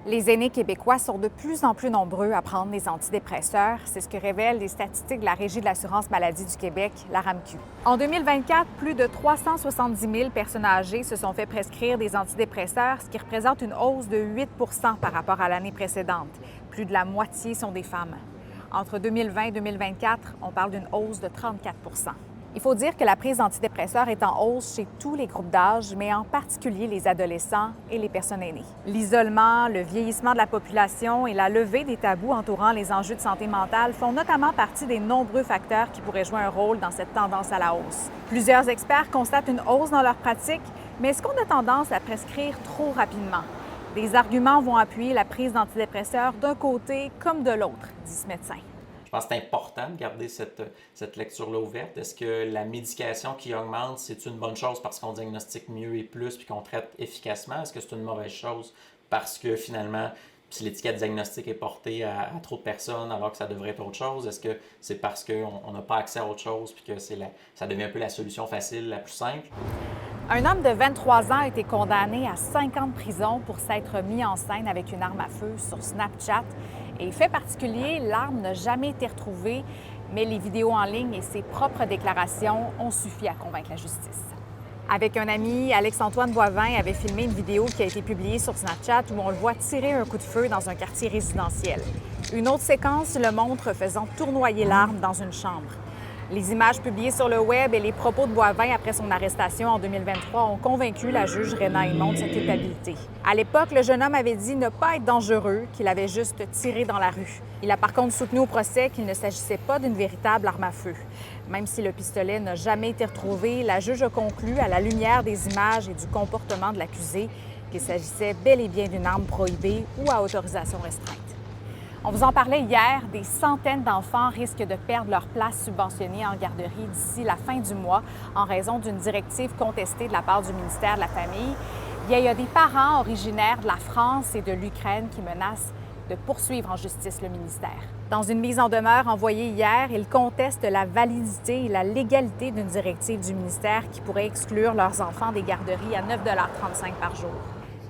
Les aînés québécois sont de plus en plus nombreux à prendre des antidépresseurs. C'est ce que révèlent les statistiques de la Régie de l'assurance maladie du Québec, la RAMQ. En 2024, plus de 370 000 personnes âgées se sont fait prescrire des antidépresseurs, ce qui représente une hausse de 8 par rapport à l'année précédente. Plus de la moitié sont des femmes. Entre 2020 et 2024, on parle d'une hausse de 34 Il faut dire que la prise d'antidépresseurs est en hausse chez tous les groupes d'âge, mais en particulier les adolescents et les personnes aînées. L'isolement, le vieillissement de la population et la levée des tabous entourant les enjeux de santé mentale font notamment partie des nombreux facteurs qui pourraient jouer un rôle dans cette tendance à la hausse. Plusieurs experts constatent une hausse dans leurs pratiques, mais est-ce qu'on a tendance à prescrire trop rapidement? Des arguments vont appuyer la prise d'antidépresseurs d'un côté comme de l'autre, dit ce médecin. Je pense que c'est important de garder cette lecture-là ouverte. Est-ce que la médication qui augmente, c'est une bonne chose parce qu'on diagnostique mieux et plus puis qu'on traite efficacement? Est-ce que c'est une mauvaise chose parce que finalement, si l'étiquette diagnostique est portée à trop de personnes alors que ça devrait être autre chose? Est-ce que c'est parce qu'on n'a pas accès à autre chose puis que ça devient un peu la solution facile, la plus simple? Un homme de 23 ans a été condamné à 5 ans de prison pour s'être mis en scène avec une arme à feu sur Snapchat. Et fait particulier, l'arme n'a jamais été retrouvée, mais les vidéos en ligne et ses propres déclarations ont suffi à convaincre la justice. Avec un ami, Alex-Antoine Boivin avait filmé une vidéo qui a été publiée sur Snapchat où on le voit tirer un coup de feu dans un quartier résidentiel. Une autre séquence le montre faisant tournoyer l'arme dans une chambre. Les images publiées sur le web et les propos de Boivin après son arrestation en 2023 ont convaincu la juge Réna Aymon de sa culpabilité. À l'époque, le jeune homme avait dit ne pas être dangereux, qu'il avait juste tiré dans la rue. Il a par contre soutenu au procès qu'il ne s'agissait pas d'une véritable arme à feu. Même si le pistolet n'a jamais été retrouvé, la juge a conclu, à la lumière des images et du comportement de l'accusé, qu'il s'agissait bel et bien d'une arme prohibée ou à autorisation restreinte. On vous en parlait hier, des centaines d'enfants risquent de perdre leur place subventionnée en garderie d'ici la fin du mois en raison d'une directive contestée de la part du ministère de la Famille. Il y a des parents originaires de la France et de l'Ukraine qui menacent de poursuivre en justice le ministère. Dans une mise en demeure envoyée hier, ils contestent la validité et la légalité d'une directive du ministère qui pourrait exclure leurs enfants des garderies à 9,35 $ par jour.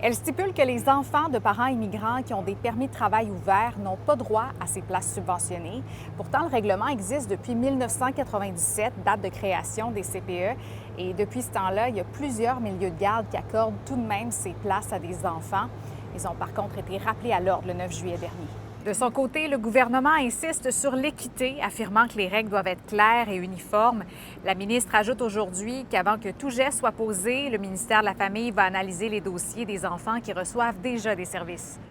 Elle stipule que les enfants de parents immigrants qui ont des permis de travail ouverts n'ont pas droit à ces places subventionnées. Pourtant, le règlement existe depuis 1997, date de création des CPE. Et depuis ce temps-là, il y a plusieurs milieux de garde qui accordent tout de même ces places à des enfants. Ils ont par contre été rappelés à l'ordre le 9 juillet dernier. De son côté, le gouvernement insiste sur l'équité, affirmant que les règles doivent être claires et uniformes. La ministre ajoute aujourd'hui qu'avant que tout geste soit posé, le ministère de la Famille va analyser les dossiers des enfants qui reçoivent déjà des services.